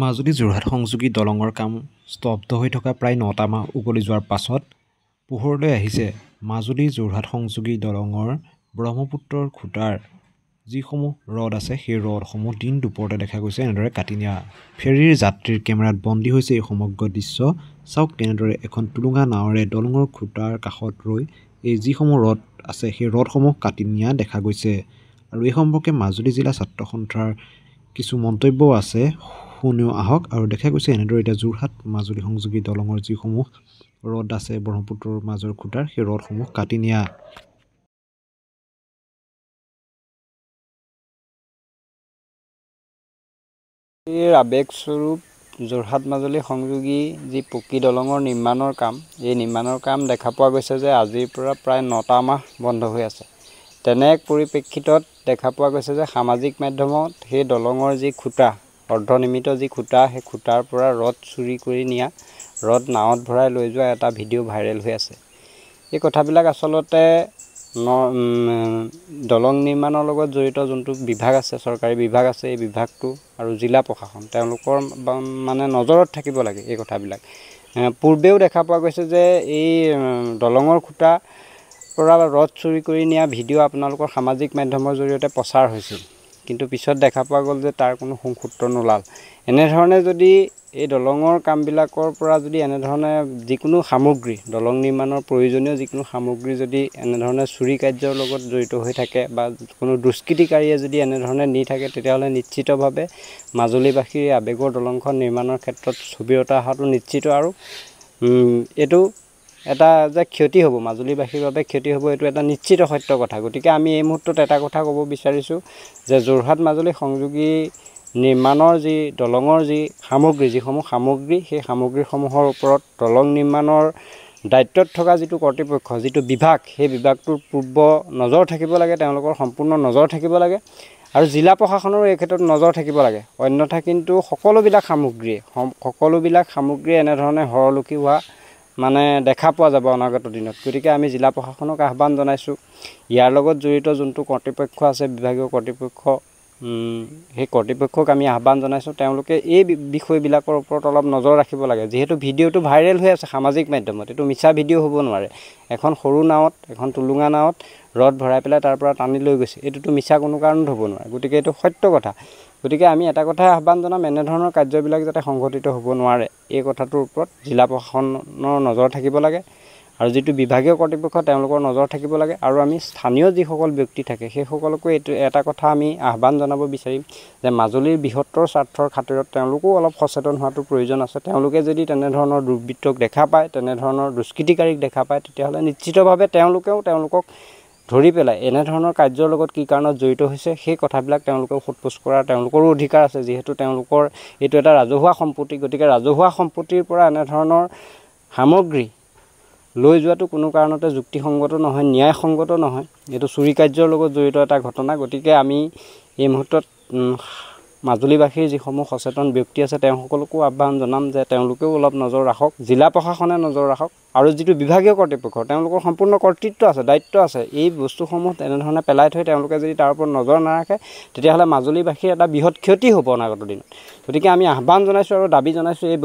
মাজুলী যোৰহাট সংযোগী দলঙৰ কাম স্তব্ধ হৈ থকা প্ৰায় ৯টা মাহ উকলি যোৱাৰ পাছত পোহৰলৈ আহিছে মাজুলী যোৰহাট সংযোগী দলঙৰ ব্ৰহ্মপুত্ৰৰ খুঁটাৰ যিসমূহ ৰড আছে সেই ৰডসমূহ দিন দুপৰতে দেখা গৈছে এনেদৰে কাটি নিয়া ফেৰীৰ যাত্ৰীৰ কেমেৰাত বন্দী হৈছে এই সমগ্ৰ দৃশ্য। চাওক কেনেদৰে এখন টুলুঙা নাৱেৰে দলঙৰ খুঁটাৰ কাষত ৰৈ এই যিসমূহ ৰড আছে সেই ৰডসমূহ কাটি নিয়া দেখা গৈছে। আৰু এই সম্পৰ্কে মাজুলী জিলা ছাত্ৰ সন্থাৰ কিছু মন্তব্যও আছে, শুনিও আহক। আৰু দেখা গৈছে এনেদৰে এতিয়া যোৰহাট মাজুলী সংযোগী দলঙৰ যিসমূহ ৰড আছে ব্ৰহ্মপুত্ৰৰ মাজৰ খুঁটাৰ সেই ৰডসমূহ কাটি নিয়া। আৱেগস্বৰূপ যোৰহাট মাজুলী সংযোগী যি পকী দলঙৰ নিৰ্মাণৰ কাম, এই নিৰ্মাণৰ কাম দেখা পোৱা গৈছে যে আজিৰ পৰা প্ৰায় ৯টা মাহ বন্ধ হৈ আছে। তেনে এক পৰিপ্ৰেক্ষিতত দেখা পোৱা গৈছে যে সামাজিক মাধ্যমত সেই দলঙৰ যি খুঁটা, অৰ্ধনিৰ্মিত যি খুঁটা, সেই খুঁটাৰ পৰা ৰড চুৰি কৰি নিয়া, ৰড নাৱত ভৰাই লৈ যোৱা এটা ভিডিঅ' ভাইৰেল হৈ আছে। এই কথাবিলাক আচলতে দলং নিৰ্মাণৰ লগত জড়িত যোনটো বিভাগ আছে, চৰকাৰী বিভাগ আছে, এই বিভাগটো আৰু জিলা প্ৰশাসন তেওঁলোকৰ মানে নজৰত থাকিব লাগে এই কথাবিলাক। পূৰ্বেও দেখা পোৱা গৈছে যে এই দলঙৰ খুঁটা পৰা ৰড চুৰি কৰি নিয়া ভিডিঅ' আপোনালোকৰ সামাজিক মাধ্যমৰ জৰিয়তে প্ৰচাৰ হৈছিল, কিন্তু পিছত দেখা পোৱা গ'ল যে তাৰ কোনো সূত্ৰ নোলাল। এনেধৰণে যদি এই দলঙৰ কামবিলাকৰ পৰা যদি এনেধৰণে যিকোনো সামগ্ৰী, দলং নিৰ্মাণৰ প্ৰয়োজনীয় যিকোনো সামগ্ৰী যদি এনেধৰণে চুৰি কাৰ্যৰ লগত জড়িত হৈ থাকে বা কোনো দুষ্কৃতিকাৰীয়ে যদি এনেধৰণে নি থাকে, তেতিয়াহ'লে নিশ্চিতভাৱে মাজুলীবাসীৰ আৱেগৰ দলংখন নিৰ্মাণৰ ক্ষেত্ৰত স্থবিৰতা অহাটো নিশ্চিত। আৰু এইটো এটা যে ক্ষতি হ'ব, মাজুলীবাসীৰ বাবে ক্ষতি হ'ব, এইটো এটা নিশ্চিত সত্য কথা। গতিকে আমি এই মুহূৰ্তত এটা কথা ক'ব বিচাৰিছোঁ যে যোৰহাট মাজুলী সংযোগী নিৰ্মাণৰ যি দলঙৰ যি সামগ্ৰী, যিসমূহ সামগ্ৰী, সেই সামগ্ৰীসমূহৰ ওপৰত দলং নিৰ্মাণৰ দায়িত্বত থকা যিটো কৰ্তৃপক্ষ, যিটো বিভাগ, সেই বিভাগটোৰ পূৰ্ব নজৰ থাকিব লাগে, তেওঁলোকৰ সম্পূৰ্ণ নজৰ থাকিব লাগে। আৰু জিলা প্ৰশাসনৰো এই ক্ষেত্ৰত নজৰ থাকিব লাগে। অন্যথা কিন্তু সকলোবিলাক সামগ্ৰী এনেধৰণে হৰলুকি হোৱা মানে দেখা পোৱা যাব অনাগত দিনত। গতিকে আমি জিলা প্ৰশাসনক আহ্বান জনাইছোঁ, ইয়াৰ লগত জড়িত যোনটো কৰ্তৃপক্ষ আছে, বিভাগীয় কৰ্তৃপক্ষ, সেই কৰ্তৃপক্ষক আমি আহ্বান জনাইছোঁ তেওঁলোকে এই বিষয়বিলাকৰ ওপৰত অলপ নজৰ ৰাখিব লাগে। যিহেতু ভিডিঅ'টো ভাইৰেল হৈ আছে সামাজিক মাধ্যমত, এইটো মিছা ভিডিঅ' হ'ব নোৱাৰে। এখন সৰু নাৱত, এখন টুলুঙা নাৱত ৰড ভৰাই পেলাই তাৰ পৰা টানি লৈ গৈছে, এইটোতো মিছা কোনো কাৰণত হ'ব নোৱাৰে। গতিকে এইটো সত্য কথা। গতিকে আমি এটা কথাই আহ্বান জনাম, এনেধৰণৰ কাৰ্যবিলাক যাতে সংঘটিত হ'ব নোৱাৰে, এই কথাটোৰ ওপৰত জিলা প্ৰশাসনৰ নজৰ থাকিব লাগে। আৰু যিটো বিভাগীয় কৰ্তৃপক্ষ তেওঁলোকৰ নজৰ থাকিব লাগে। আৰু আমি স্থানীয় যিসকল ব্যক্তি থাকে সেইসকলকো এইটো এটা কথা আমি আহ্বান জনাব বিচাৰিম যে মাজুলীৰ বৃহত্তৰ স্বাৰ্থৰ খাতিৰত তেওঁলোকো অলপ সচেতন হোৱাটো প্ৰয়োজন আছে। তেওঁলোকে যদি তেনেধৰণৰ দুৰ্বৃত্তক দেখা পায়, তেনেধৰণৰ দুষ্কৃতিকাৰীক দেখা পায়, তেতিয়াহ'লে নিশ্চিতভাৱে তেওঁলোকক ধৰি পেলাই এনেধৰণৰ কাৰ্যৰ লগত কি কাৰণত জড়িত হৈছে সেই কথাবিলাক তেওঁলোকেও সোধপোছ কৰাৰ তেওঁলোকৰো অধিকাৰ আছে। যিহেতু তেওঁলোকৰ এইটো এটা ৰাজহুৱা সম্পত্তি, গতিকে ৰাজহুৱা সম্পত্তিৰ পৰা এনেধৰণৰ সামগ্ৰী লৈ যোৱাটো কোনো কাৰণতে যুক্তিসংগত নহয়, ন্যায়সংগত নহয়। এইটো চুৰি কাৰ্যৰ লগত জড়িত এটা ঘটনা। গতিকে আমি এই মুহূৰ্তত মাজুলীবাসীৰ যিসমূহ সচেতন ব্যক্তি আছে তেওঁসকলকো আহ্বান জনাম যে তেওঁলোকেও অলপ নজৰ ৰাখক, জিলা প্ৰশাসনে নজৰ ৰাখক। আৰু যিটো বিভাগীয় কৰ্তৃপক্ষ তেওঁলোকৰ সম্পূৰ্ণ কৰ্তৃত্ব আছে, দায়িত্ব আছে। এই বস্তুসমূহ তেনেধৰণে পেলাই থৈ তেওঁলোকে যদি তাৰ ওপৰত নজৰ নাৰাখে, তেতিয়াহ'লে মাজুলীবাসীৰ এটা বৃহৎ ক্ষতি হ'ব অনাগত দিনত। গতিকে আমি আহ্বান জনাইছোঁ আৰু দাবী জনাইছোঁ এই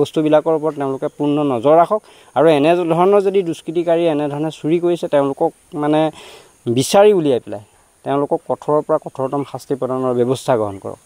বস্তুবিলাকৰ ওপৰত তেওঁলোকে পূৰ্ণ নজৰ ৰাখক। আৰু এনেধৰণৰ যদি দুষ্কৃতিকাৰী এনেধৰণে চুৰি কৰিছে তেওঁলোকক মানে বিচাৰি উলিয়াই পেলাই তেওঁলোকক কঠোৰৰ পৰা কঠোৰতম শাস্তি প্ৰদানৰ ব্যৱস্থা গ্ৰহণ কৰক।